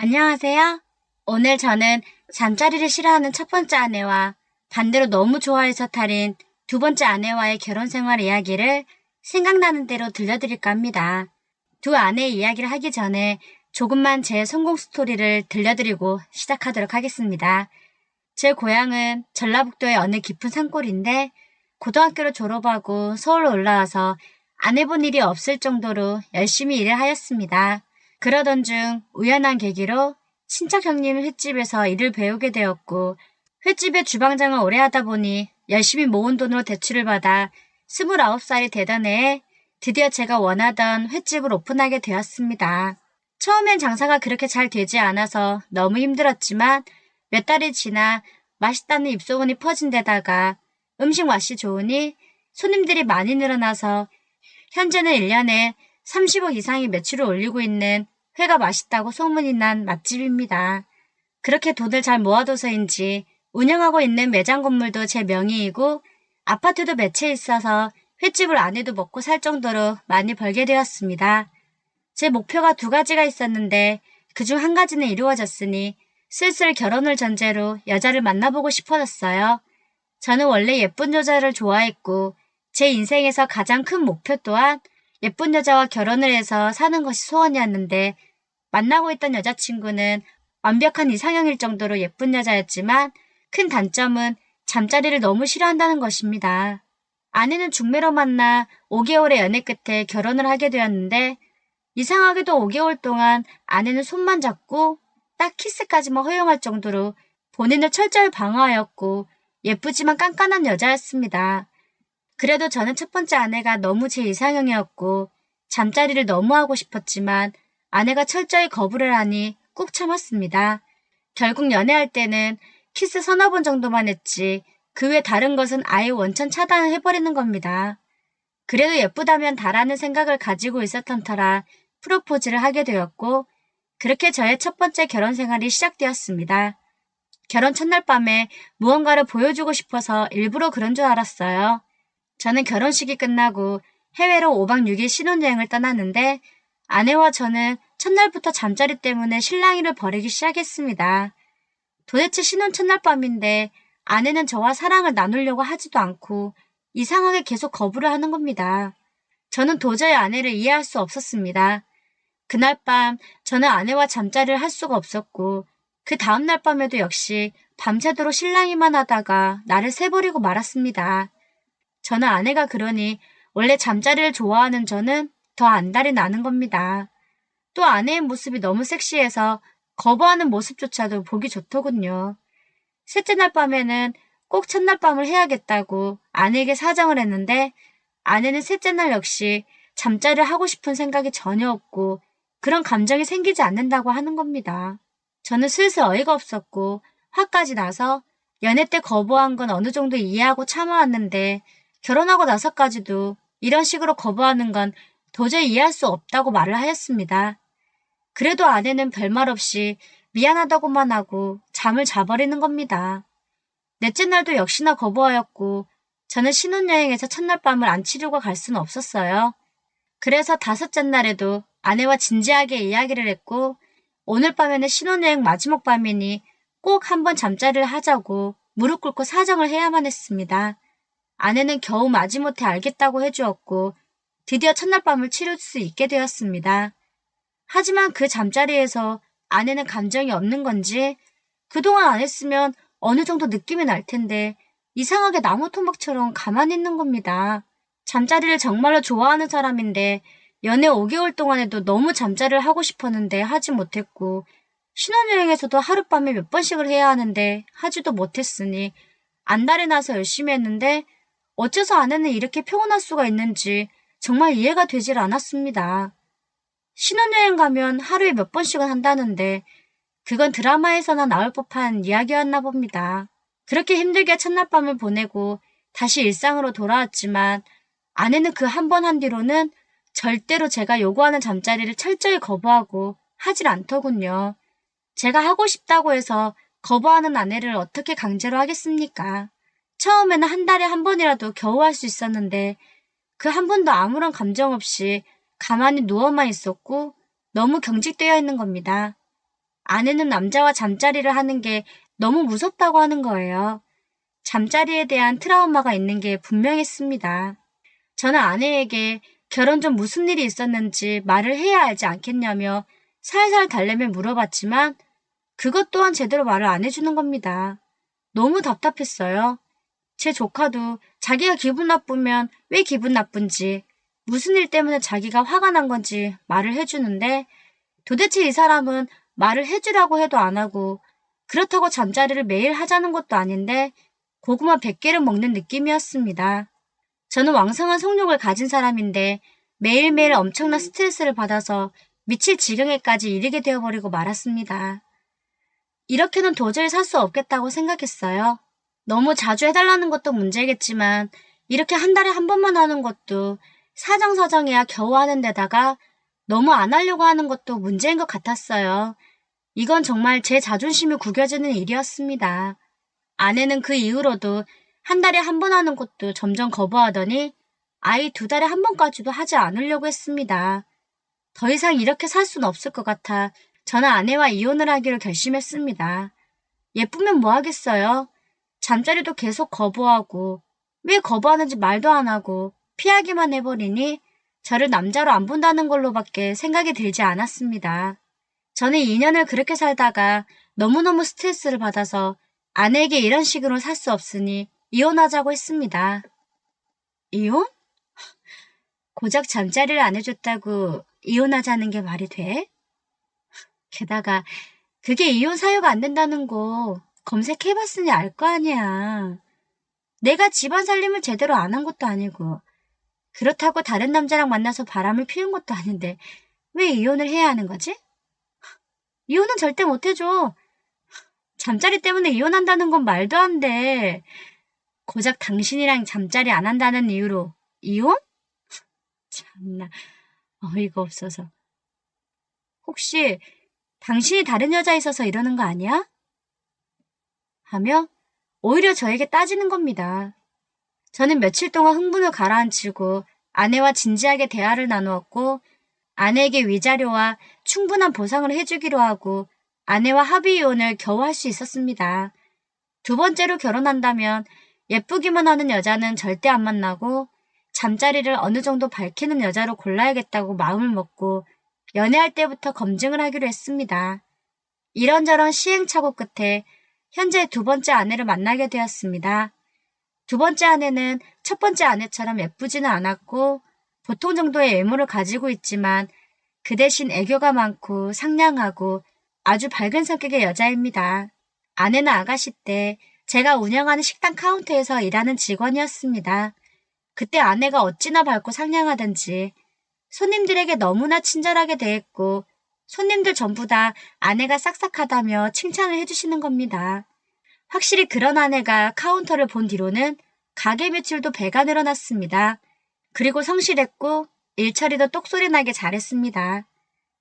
안녕하세요. 오늘 저는 잠자리를 싫어하는 첫 번째 아내와 반대로 너무 좋아해서 탈인 두 번째 아내와의 결혼 생활 이야기를 생각나는 대로 들려드릴까 합니다. 두 아내의 이야기를 하기 전에 조금만 제 성공 스토리를 들려드리고 시작하도록 하겠습니다. 제 고향은 전라북도의 어느 깊은 산골인데 고등학교를 졸업하고 서울로 올라와서 안 해본 일이 없을 정도로 열심히 일을 하였습니다. 그러던 중 우연한 계기로 친척 형님 횟집에서 일을 배우게 되었고 횟집의 주방장을 오래 하다 보니 열심히 모은 돈으로 대출을 받아 29살이 되던 해에 드디어 제가 원하던 횟집을 오픈하게 되었습니다. 처음엔 장사가 그렇게 잘 되지 않아서 너무 힘들었지만 몇 달이 지나 맛있다는 입소문이 퍼진 데다가 음식 맛이 좋으니 손님들이 많이 늘어나서 현재는 1년에 30억 이상의 매출을 올리고 있는 회가 맛있다고 소문이 난 맛집입니다. 그렇게 돈을 잘 모아둬서인지 운영하고 있는 매장 건물도 제 명의이고 아파트도 몇 채 있어서 횟집을 안 해도 먹고 살 정도로 많이 벌게 되었습니다. 제 목표가 두 가지가 있었는데 그중 한 가지는 이루어졌으니 슬슬 결혼을 전제로 여자를 만나보고 싶어졌어요. 저는 원래 예쁜 여자를 좋아했고 제 인생에서 가장 큰 목표 또한 예쁜 여자와 결혼을 해서 사는 것이 소원이었는데 만나고 있던 여자친구는 완벽한 이상형일 정도로 예쁜 여자였지만 큰 단점은 잠자리를 너무 싫어한다는 것입니다. 아내는 중매로 만나 5개월의 연애 끝에 결혼을 하게 되었는데 이상하게도 5개월 동안 아내는 손만 잡고 딱 키스까지만 허용할 정도로 본인을 철저히 방어하였고 예쁘지만 깐깐한 여자였습니다. 그래도 저는 첫 번째 아내가 너무 제 이상형이었고 잠자리를 너무 하고 싶었지만 아내가 철저히 거부를 하니 꾹 참았습니다. 결국 연애할 때는 키스 서너 번 정도만 했지 그 외 다른 것은 아예 원천 차단을 해버리는 겁니다. 그래도 예쁘다면 다라는 생각을 가지고 있었던 터라 프로포즈를 하게 되었고 그렇게 저의 첫 번째 결혼 생활이 시작되었습니다. 결혼 첫날 밤에 무언가를 보여주고 싶어서 일부러 그런 줄 알았어요. 저는 결혼식이 끝나고 해외로 5박 6일 신혼여행을 떠났는데 아내와 저는 첫날부터 잠자리 때문에 실랑이를 벌이기 시작했습니다. 도대체 신혼 첫날 밤인데 아내는 저와 사랑을 나누려고 하지도 않고 이상하게 계속 거부를 하는 겁니다. 저는 도저히 아내를 이해할 수 없었습니다. 그날 밤 저는 아내와 잠자리를 할 수가 없었고 그 다음날 밤에도 역시 밤새도록 실랑이만 하다가 나를 새버리고 말았습니다. 저는 아내가 그러니 원래 잠자리를 좋아하는 저는 더 안달이 나는 겁니다. 또 아내의 모습이 너무 섹시해서 거부하는 모습조차도 보기 좋더군요. 셋째 날 밤에는 꼭 첫날 밤을 해야겠다고 아내에게 사정을 했는데 아내는 셋째 날 역시 잠자리를 하고 싶은 생각이 전혀 없고 그런 감정이 생기지 않는다고 하는 겁니다. 저는 슬슬 어이가 없었고 화까지 나서 연애 때 거부한 건 어느 정도 이해하고 참아왔는데 결혼하고 나서까지도 이런 식으로 거부하는 건 도저히 이해할 수 없다고 말을 하였습니다. 그래도 아내는 별말 없이 미안하다고만 하고 잠을 자버리는 겁니다. 넷째 날도 역시나 거부하였고 저는 신혼여행에서 첫날 밤을 안 치르고 갈 수는 없었어요. 그래서 다섯째 날에도 아내와 진지하게 이야기를 했고 오늘 밤에는 신혼여행 마지막 밤이니 꼭 한번 잠자리를 하자고 무릎 꿇고 사정을 해야만 했습니다. 아내는 겨우 마지못해 알겠다고 해주었고 드디어 첫날 밤을 치를 수 있게 되었습니다. 하지만 그 잠자리에서 아내는 감정이 없는 건지 그동안 안 했으면 어느 정도 느낌이 날 텐데 이상하게 나무 토막처럼 가만히 있는 겁니다. 잠자리를 정말로 좋아하는 사람인데 연애 5개월 동안에도 너무 잠자리를 하고 싶었는데 하지 못했고 신혼여행에서도 하룻밤에 몇 번씩을 해야 하는데 하지도 못했으니 안달이 나서 열심히 했는데 어째서 아내는 이렇게 평온할 수가 있는지 정말 이해가 되질 않았습니다. 신혼여행 가면 하루에 몇 번씩은 한다는데 그건 드라마에서나 나올 법한 이야기였나 봅니다. 그렇게 힘들게 첫날 밤을 보내고 다시 일상으로 돌아왔지만 아내는 그 한 번 한 뒤로는 절대로 제가 요구하는 잠자리를 철저히 거부하고 하질 않더군요. 제가 하고 싶다고 해서 거부하는 아내를 어떻게 강제로 하겠습니까? 처음에는 한 달에 한 번이라도 겨우 할 수 있었는데 그 한 번도 아무런 감정 없이 가만히 누워만 있었고 너무 경직되어 있는 겁니다. 아내는 남자와 잠자리를 하는 게 너무 무섭다고 하는 거예요. 잠자리에 대한 트라우마가 있는 게 분명했습니다. 저는 아내에게 결혼 전 무슨 일이 있었는지 말을 해야 알지 않겠냐며 살살 달래며 물어봤지만 그것 또한 제대로 말을 안 해주는 겁니다. 너무 답답했어요. 제 조카도 자기가 기분 나쁘면 왜 기분 나쁜지, 무슨 일 때문에 자기가 화가 난 건지 말을 해주는데 도대체 이 사람은 말을 해주라고 해도 안 하고 그렇다고 잠자리를 매일 하자는 것도 아닌데 고구마 100개를 먹는 느낌이었습니다. 저는 왕성한 성욕을 가진 사람인데 매일매일 엄청난 스트레스를 받아서 미칠 지경에까지 이르게 되어버리고 말았습니다. 이렇게는 도저히 살 수 없겠다고 생각했어요. 너무 자주 해달라는 것도 문제겠지만 이렇게 한 달에 한 번만 하는 것도 사정사정해야 겨우 하는 데다가 너무 안 하려고 하는 것도 문제인 것 같았어요. 이건 정말 제 자존심이 구겨지는 일이었습니다. 아내는 그 이후로도 한 달에 한 번 하는 것도 점점 거부하더니 아이 2달에 한 번까지도 하지 않으려고 했습니다. 더 이상 이렇게 살 수는 없을 것 같아 저는 아내와 이혼을 하기로 결심했습니다. 예쁘면 뭐 하겠어요? 잠자리도 계속 거부하고 왜 거부하는지 말도 안 하고 피하기만 해버리니 저를 남자로 안 본다는 걸로밖에 생각이 들지 않았습니다. 저는 2년을 그렇게 살다가 너무너무 스트레스를 받아서 아내에게 이런 식으로 살 수 없으니 이혼하자고 했습니다. 이혼? 고작 잠자리를 안 해줬다고 이혼하자는 게 말이 돼? 게다가 그게 이혼 사유가 안 된다는 거 검색해봤으니 알 거 아니야. 내가 집안 살림을 제대로 안 한 것도 아니고 그렇다고 다른 남자랑 만나서 바람을 피운 것도 아닌데 왜 이혼을 해야 하는 거지? 이혼은 절대 못 해줘. 잠자리 때문에 이혼한다는 건 말도 안 돼. 고작 당신이랑 잠자리 안 한다는 이유로 이혼? 참나 어이가 없어서. 혹시 당신이 다른 여자 있어서 이러는 거 아니야? 하며 오히려 저에게 따지는 겁니다. 저는 며칠 동안 흥분을 가라앉히고 아내와 진지하게 대화를 나누었고 아내에게 위자료와 충분한 보상을 해주기로 하고 아내와 합의 이혼을 겨우 할 수 있었습니다. 2번째로 결혼한다면 예쁘기만 하는 여자는 절대 안 만나고 잠자리를 어느 정도 밝히는 여자로 골라야겠다고 마음을 먹고 연애할 때부터 검증을 하기로 했습니다. 이런저런 시행착오 끝에 현재 2번째 아내를 만나게 되었습니다. 2번째 아내는 첫 번째 아내처럼 예쁘지는 않았고 보통 정도의 외모를 가지고 있지만 그 대신 애교가 많고 상냥하고 아주 밝은 성격의 여자입니다. 아내는 아가씨 때 제가 운영하는 식당 카운터에서 일하는 직원이었습니다. 그때 아내가 어찌나 밝고 상냥하던지 손님들에게 너무나 친절하게 대했고 손님들 전부 다 아내가 싹싹하다며 칭찬을 해주시는 겁니다. 확실히 그런 아내가 카운터를 본 뒤로는 가게 매출도 배가 늘어났습니다. 그리고 성실했고 일처리도 똑소리 나게 잘했습니다.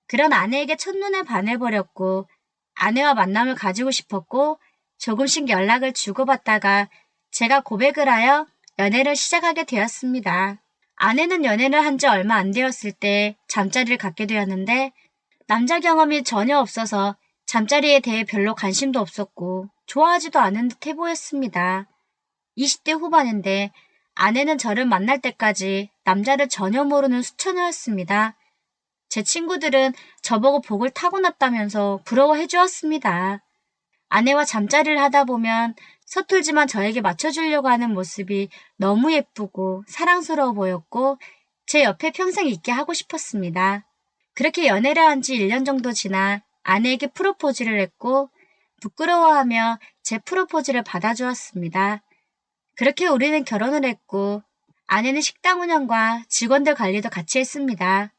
그런 아내에게 첫눈에 반해버렸고 아내와 만남을 가지고 싶었고 조금씩 연락을 주고받다가 제가 고백을 하여 연애를 시작하게 되었습니다. 아내는 연애를 한 지 얼마 안 되었을 때 잠자리를 갖게 되었는데 남자 경험이 전혀 없어서 잠자리에 대해 별로 관심도 없었고 좋아하지도 않은 듯해 보였습니다. 20대 후반인데 아내는 저를 만날 때까지 남자를 전혀 모르는 수처녀였습니다. 제 친구들은 저보고 복을 타고났다면서 부러워해 주었습니다. 아내와 잠자리를 하다 보면 서툴지만 저에게 맞춰주려고 하는 모습이 너무 예쁘고 사랑스러워 보였고 제 옆에 평생 있게 하고 싶었습니다. 그렇게 연애를 한 지 1년 정도 지나 아내에게 프로포즈를 했고 부끄러워하며 제 프로포즈를 받아주었습니다. 그렇게 우리는 결혼을 했고 아내는 식당 운영과 직원들 관리도 같이 했습니다.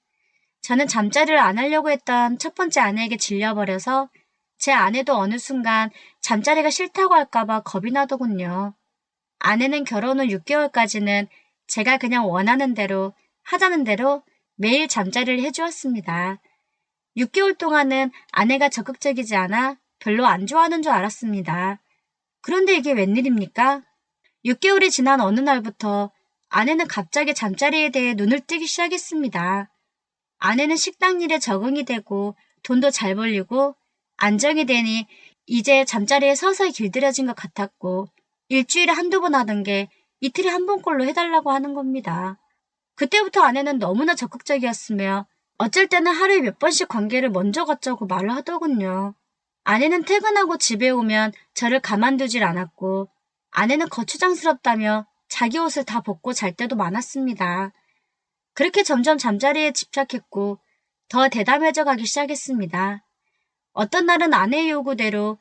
저는 잠자리를 안 하려고 했던 첫 번째 아내에게 질려버려서 제 아내도 어느 순간 잠자리가 싫다고 할까봐 겁이 나더군요. 아내는 결혼 후 6개월까지는 제가 그냥 원하는 대로 하자는 대로 매일 잠자리를 해주었습니다. 6개월 동안은 아내가 적극적이지 않아 별로 안 좋아하는 줄 알았습니다. 그런데 이게 웬일입니까? 6개월이 지난 어느 날부터 아내는 갑자기 잠자리에 대해 눈을 뜨기 시작했습니다. 아내는 식당 일에 적응이 되고 돈도 잘 벌리고 안정이 되니 이제 잠자리에 서서히 길들여진 것 같았고 일주일에 한두 번 하던 게 이틀에 한 번꼴로 해달라고 하는 겁니다. 그때부터 아내는 너무나 적극적이었으며 어쩔 때는 하루에 몇 번씩 관계를 먼저 갖자고 말을 하더군요. 아내는 퇴근하고 집에 오면 저를 가만두질 않았고 아내는 거추장스럽다며 자기 옷을 다 벗고 잘 때도 많았습니다. 그렇게 점점 잠자리에 집착했고 더 대담해져 가기 시작했습니다. 어떤 날은 아내의 요구대로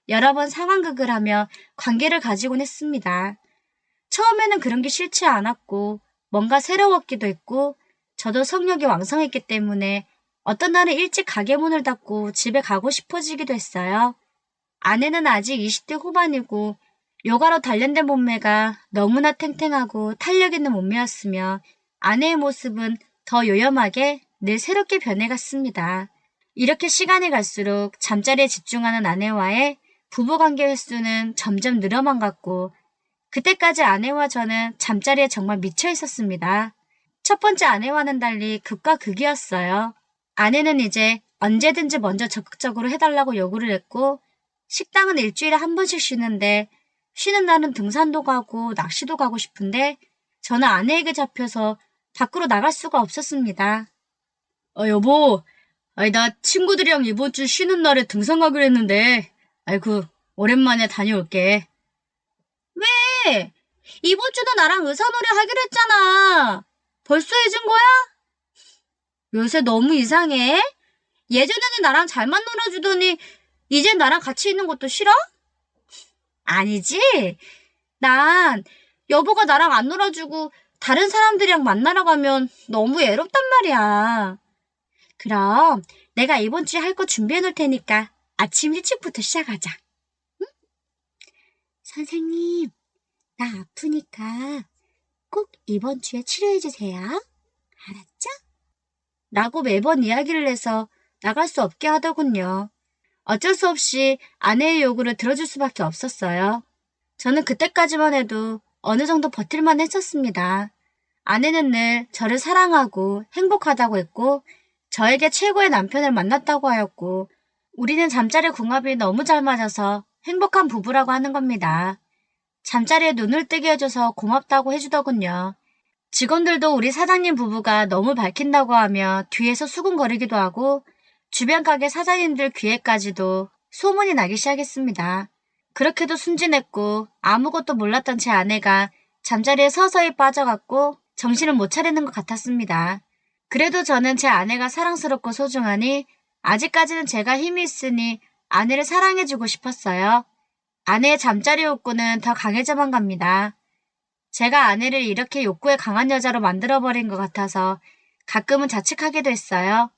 여러 번 상황극을 하며 관계를 가지곤 했습니다. 처음에는 그런 게 싫지 않았고 뭔가 새로웠기도 했고 저도 성욕이 왕성했기 때문에 어떤 날은 일찍 가게 문을 닫고 집에 가고 싶어지기도 했어요. 아내는 아직 20대 후반이고 요가로 단련된 몸매가 너무나 탱탱하고 탄력 있는 몸매였으며 아내의 모습은 더 요염하게 늘 새롭게 변해갔습니다. 이렇게 시간이 갈수록 잠자리에 집중하는 아내와의 부부관계 횟수는 점점 늘어만 갔고 그때까지 아내와 저는 잠자리에 정말 미쳐 있었습니다. 첫 번째 아내와는 달리 극과 극이었어요. 아내는 이제 언제든지 먼저 적극적으로 해달라고 요구를 했고 식당은 일주일에 한 번씩 쉬는데 쉬는 날은 등산도 가고 낚시도 가고 싶은데 저는 아내에게 잡혀서 밖으로 나갈 수가 없었습니다. 여보, 나 친구들이랑 이번 주 쉬는 날에 등산 가기로 했는데 오랜만에 다녀올게. 왜? 이번 주도 나랑 의사놀이 하기로 했잖아. 벌써 잊은 거야? 요새 너무 이상해. 예전에는 나랑 잘만 놀아주더니 이젠 나랑 같이 있는 것도 싫어? 아니지. 난 여보가 나랑 안 놀아주고 다른 사람들이랑 만나러 가면 너무 외롭단 말이야. 그럼 내가 이번 주에 할 거 준비해 놓을 테니까 아침 일찍부터 시작하자. 응? 선생님, 나 아프니까 꼭 이번 주에 치료해 주세요. 알았죠? 라고 매번 이야기를 해서 나갈 수 없게 하더군요. 어쩔 수 없이 아내의 요구를 들어줄 수밖에 없었어요. 저는 그때까지만 해도 어느 정도 버틸만 했었습니다. 아내는 늘 저를 사랑하고 행복하다고 했고 저에게 최고의 남편을 만났다고 하였고 우리는 잠자리 궁합이 너무 잘 맞아서 행복한 부부라고 하는 겁니다. 잠자리에 눈을 뜨게 해줘서 고맙다고 해주더군요. 직원들도 우리 사장님 부부가 너무 밝힌다고 하며 뒤에서 수군거리기도 하고 주변 가게 사장님들 귀에까지도 소문이 나기 시작했습니다. 그렇게도 순진했고 아무것도 몰랐던 제 아내가 잠자리에 서서히 빠져갔고 정신을 못 차리는 것 같았습니다. 그래도 저는 제 아내가 사랑스럽고 소중하니 아직까지는 제가 힘이 있으니 아내를 사랑해주고 싶었어요. 아내의 잠자리 욕구는 더 강해져만 갑니다. 제가 아내를 이렇게 욕구에 강한 여자로 만들어버린 것 같아서 가끔은 자책하기도 했어요.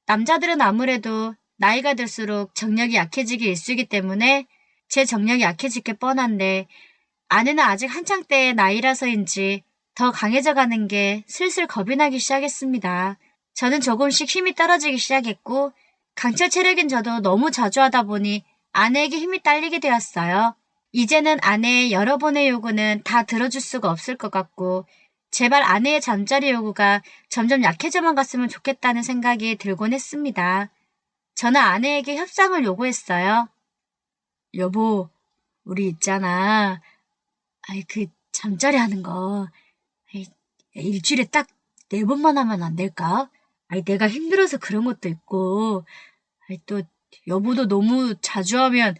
남자들은 아무래도 나이가 들수록 정력이 약해지기 일쑤이기 때문에 제 정력이 약해질 게 뻔한데 아내는 아직 한창 때의 나이라서인지 더 강해져가는 게 슬슬 겁이 나기 시작했습니다. 저는 조금씩 힘이 떨어지기 시작했고 강철 체력인 저도 너무 자주 하다 보니 아내에게 힘이 딸리게 되었어요. 이제는 아내의 여러 번의 요구는 다 들어줄 수가 없을 것 같고 제발 아내의 잠자리 요구가 점점 약해져만 갔으면 좋겠다는 생각이 들곤 했습니다. 저는 아내에게 협상을 요구했어요. 여보, 우리 있잖아. 잠자리 하는 거 일주일에 딱 4번만 하면 안 될까? 내가 힘들어서 그런 것도 있고 또 여보도 너무 자주 하면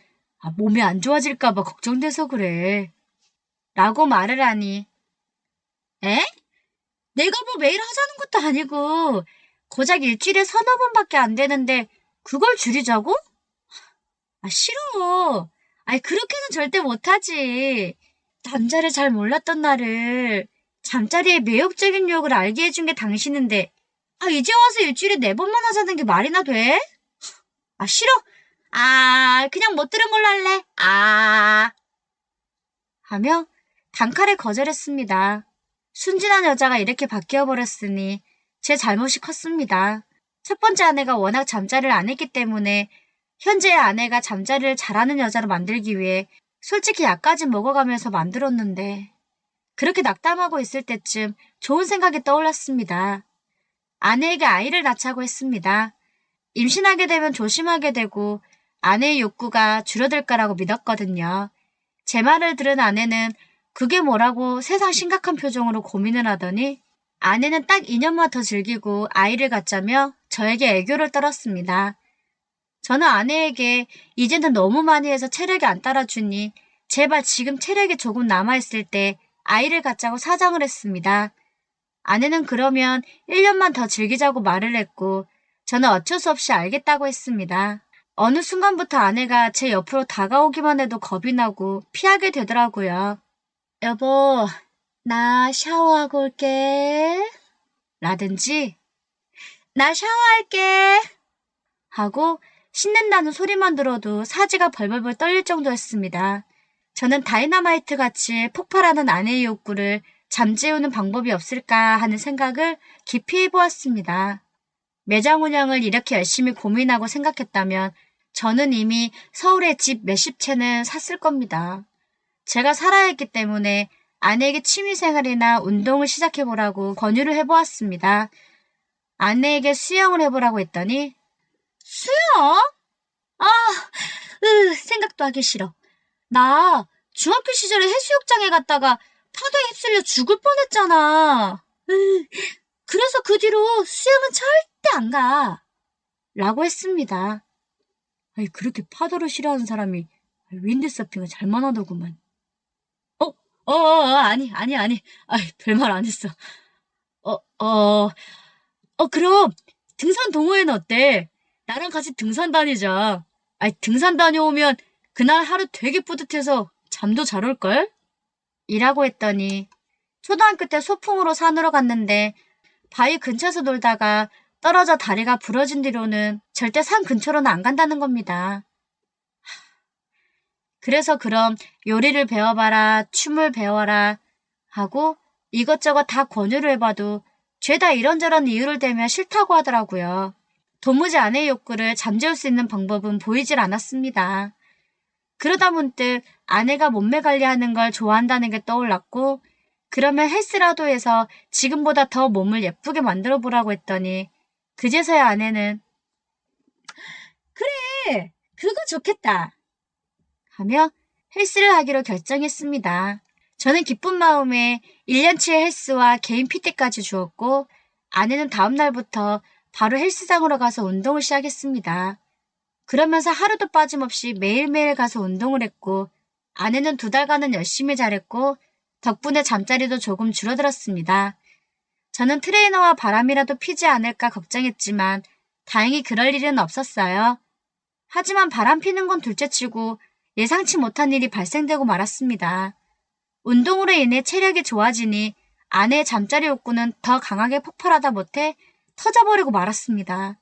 몸이 안 좋아질까 봐 걱정돼서 그래. 라고 말을 하니 에? 내가 뭐 매일 하자는 것도 아니고 고작 일주일에 3-4번밖에 안 되는데 그걸 줄이자고? 싫어. 그렇게는 절대 못하지. 남자를 잘 몰랐던 나를 잠자리의 매혹적인 유혹을 알게 해준 게 당신인데 이제 와서 일주일에 4번만 하자는 게 말이나 돼? 싫어. 그냥 못 들은 걸로 할래. 하며 단칼에 거절했습니다. 순진한 여자가 이렇게 바뀌어버렸으니 제 잘못이 컸습니다. 첫 번째 아내가 워낙 잠자리를 안 했기 때문에 현재의 아내가 잠자리를 잘하는 여자로 만들기 위해 솔직히 약까지 먹어가면서 만들었는데 그렇게 낙담하고 있을 때쯤 좋은 생각이 떠올랐습니다. 아내에게 아이를 낳자고 했습니다. 임신하게 되면 조심하게 되고 아내의 욕구가 줄어들 거라고 믿었거든요. 제 말을 들은 아내는 그게 뭐라고 세상 심각한 표정으로 고민을 하더니 아내는 딱 2년만 더 즐기고 아이를 갖자며 저에게 애교를 떨었습니다. 저는 아내에게 이제는 너무 많이 해서 체력이 안 따라주니 제발 지금 체력이 조금 남아있을 때 아이를 갖자고 사정을 했습니다. 아내는 그러면 1년만 더 즐기자고 말을 했고 저는 어쩔 수 없이 알겠다고 했습니다. 어느 순간부터 아내가 제 옆으로 다가오기만 해도 겁이 나고 피하게 되더라고요. 여보, 나 샤워하고 올게. 라든지 나 샤워할게 하고 씻는다는 소리만 들어도 사지가 벌벌벌 떨릴 정도였습니다. 저는 다이너마이트 같이 폭발하는 아내의 욕구를 잠재우는 방법이 없을까 하는 생각을 깊이 해보았습니다. 매장 운영을 이렇게 열심히 고민하고 생각했다면 저는 이미 서울에 집 몇십 채는 샀을 겁니다. 제가 살아야 했기 때문에 아내에게 취미생활이나 운동을 시작해보라고 권유를 해보았습니다. 아내에게 수영을 해보라고 했더니 수영? 생각도 하기 싫어. 나 중학교 시절에 해수욕장에 갔다가 파도에 휩쓸려 죽을 뻔했잖아. 그래서 그 뒤로 수영은 절대 안 가. 라고 했습니다. 아니, 그렇게 파도를 싫어하는 사람이 윈드서핑을 잘만 하더구만. 아니. 별말 안 했어. 그럼 등산 동호회는 어때? 나랑 같이 등산 다니자. 등산 다녀오면 그날 하루 되게 뿌듯해서 잠도 잘 올걸? 이라고 했더니 초등학교 때 소풍으로 산으로 갔는데 바위 근처에서 놀다가 떨어져 다리가 부러진 뒤로는 절대 산 근처로는 안 간다는 겁니다. 그래서 그럼 요리를 배워봐라, 춤을 배워라 하고 이것저것 다 권유를 해봐도 죄다 이런저런 이유를 대며 싫다고 하더라고요. 도무지 아내의 욕구를 잠재울 수 있는 방법은 보이질 않았습니다. 그러다 문득 아내가 몸매 관리하는 걸 좋아한다는 게 떠올랐고 그러면 헬스라도 해서 지금보다 더 몸을 예쁘게 만들어 보라고 했더니 그제서야 아내는 그래, 그거 좋겠다 하며 헬스를 하기로 결정했습니다. 저는 기쁜 마음에 1년치의 헬스와 개인 PT까지 주었고 아내는 다음 날부터 바로 헬스장으로 가서 운동을 시작했습니다. 그러면서 하루도 빠짐없이 매일매일 가서 운동을 했고 아내는 2달간은 열심히 잘했고 덕분에 잠자리도 조금 줄어들었습니다. 저는 트레이너와 바람이라도 피지 않을까 걱정했지만 다행히 그럴 일은 없었어요. 하지만 바람 피는 건 둘째치고 예상치 못한 일이 발생되고 말았습니다. 운동으로 인해 체력이 좋아지니 아내의 잠자리 욕구는 더 강하게 폭발하다 못해 터져버리고 말았습니다.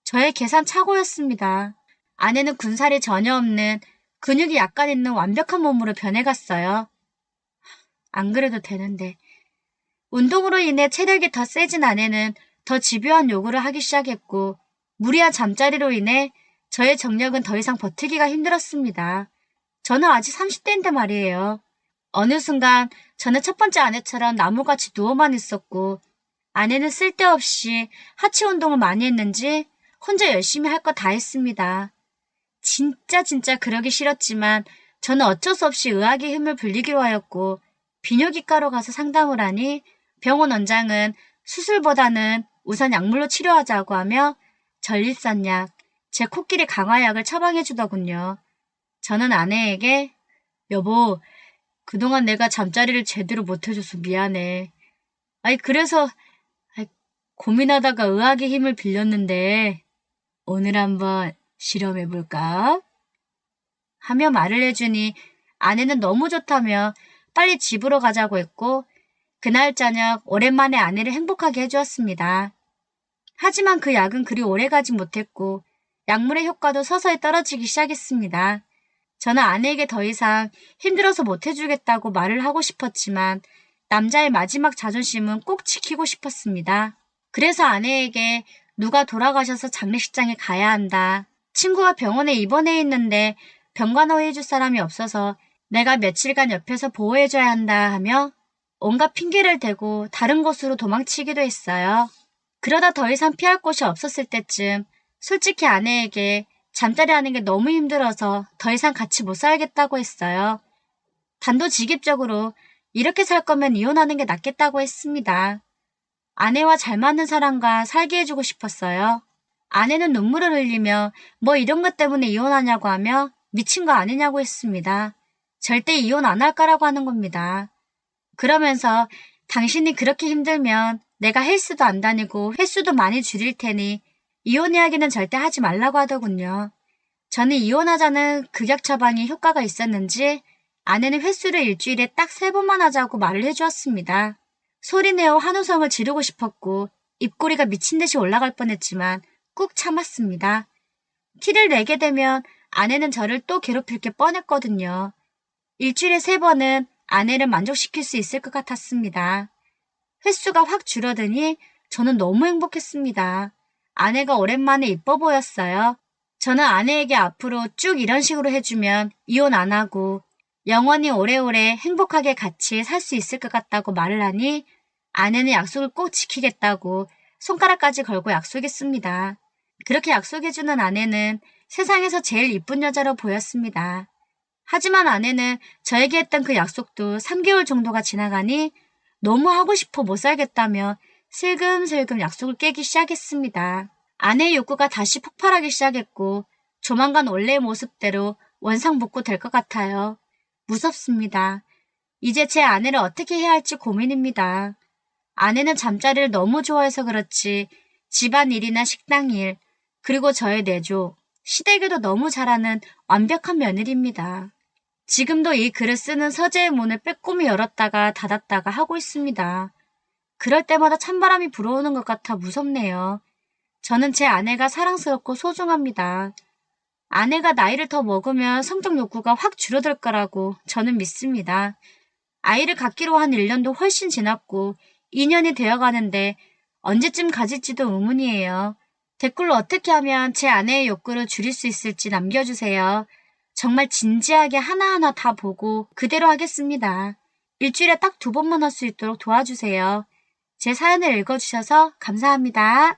저의 계산 착오였습니다. 아내는 군살이 전혀 없는 근육이 약간 있는 완벽한 몸으로 변해갔어요. 안 그래도 되는데. 운동으로 인해 체력이 더 세진 아내는 더 집요한 요구를 하기 시작했고 무리한 잠자리로 인해 저의 정력은 더 이상 버티기가 힘들었습니다. 저는 아직 30대인데 말이에요. 어느 순간 저는 첫 번째 아내처럼 나무같이 누워만 있었고 아내는 쓸데없이 하체 운동을 많이 했는지 혼자 열심히 할 거 다 했습니다. 진짜 그러기 싫었지만 저는 어쩔 수 없이 의학의 힘을 빌리기로 하였고 비뇨기과로 가서 상담을 하니 병원 원장은 수술보다는 우선 약물로 치료하자고 하며 전립선약, 제 코끼리 강화약을 처방해 주더군요. 저는 아내에게 여보, 그동안 내가 잠자리를 제대로 못해줘서 미안해. 그래서 고민하다가 의학의 힘을 빌렸는데 오늘 한번 실험해볼까? 하며 말을 해주니 아내는 너무 좋다며 빨리 집으로 가자고 했고 그날 저녁 오랜만에 아내를 행복하게 해주었습니다. 하지만 그 약은 그리 오래가지 못했고 약물의 효과도 서서히 떨어지기 시작했습니다. 저는 아내에게 더 이상 힘들어서 못해주겠다고 말을 하고 싶었지만 남자의 마지막 자존심은 꼭 지키고 싶었습니다. 그래서 아내에게 누가 돌아가셔서 장례식장에 가야 한다. 친구가 병원에 입원해 있는데 병간호 해줄 사람이 없어서 내가 며칠간 옆에서 보호해줘야 한다 하며 온갖 핑계를 대고 다른 곳으로 도망치기도 했어요. 그러다 더 이상 피할 곳이 없었을 때쯤 솔직히 아내에게 잠자리 하는 게 너무 힘들어서 더 이상 같이 못 살겠다고 했어요. 단도직입적으로 이렇게 살 거면 이혼하는 게 낫겠다고 했습니다. 아내와 잘 맞는 사람과 살게 해주고 싶었어요. 아내는 눈물을 흘리며 뭐 이런 것 때문에 이혼하냐고 하며 미친 거 아니냐고 했습니다. 절대 이혼 안 할 거라고 하는 겁니다. 그러면서 당신이 그렇게 힘들면 내가 헬스도 안 다니고 횟수도 많이 줄일 테니 이혼 이야기는 절대 하지 말라고 하더군요. 저는 이혼하자는 극약 처방이 효과가 있었는지 아내는 횟수를 일주일에 딱 3번만 하자고 말을 해주었습니다. 소리내어 환호성을 지르고 싶었고 입꼬리가 미친 듯이 올라갈 뻔했지만 꾹 참았습니다. 티를 내게 되면 아내는 저를 또 괴롭힐 게 뻔했거든요. 일주일에 3번은 아내를 만족시킬 수 있을 것 같았습니다. 횟수가 확 줄어드니 저는 너무 행복했습니다. 아내가 오랜만에 이뻐 보였어요. 저는 아내에게 앞으로 쭉 이런 식으로 해주면 이혼 안 하고 영원히 오래오래 행복하게 같이 살 수 있을 것 같다고 말을 하니 아내는 약속을 꼭 지키겠다고 손가락까지 걸고 약속했습니다. 그렇게 약속해주는 아내는 세상에서 제일 이쁜 여자로 보였습니다. 하지만 아내는 저에게 했던 그 약속도 3개월 정도가 지나가니 너무 하고 싶어 못 살겠다며 슬금슬금 약속을 깨기 시작했습니다. 아내의 욕구가 다시 폭발하기 시작했고 조만간 원래의 모습대로 원상복구 될 것 같아요. 무섭습니다. 이제 제 아내를 어떻게 해야 할지 고민입니다. 아내는 잠자리를 너무 좋아해서 그렇지 집안일이나 식당일, 그리고 저의 내조, 시댁에도 너무 잘하는 완벽한 며느리입니다. 지금도 이 글을 쓰는 서재의 문을 빼꼼히 열었다가 닫았다가 하고 있습니다. 그럴 때마다 찬바람이 불어오는 것 같아 무섭네요. 저는 제 아내가 사랑스럽고 소중합니다. 아내가 나이를 더 먹으면 성적 욕구가 확 줄어들 거라고 저는 믿습니다. 아이를 갖기로 한 1년도 훨씬 지났고 2년이 되어가는데 언제쯤 가질지도 의문이에요. 댓글로 어떻게 하면 제 아내의 욕구를 줄일 수 있을지 남겨주세요. 정말 진지하게 하나하나 다 보고 그대로 하겠습니다. 일주일에 딱 2번만 할 수 있도록 도와주세요. 제 사연을 읽어주셔서 감사합니다.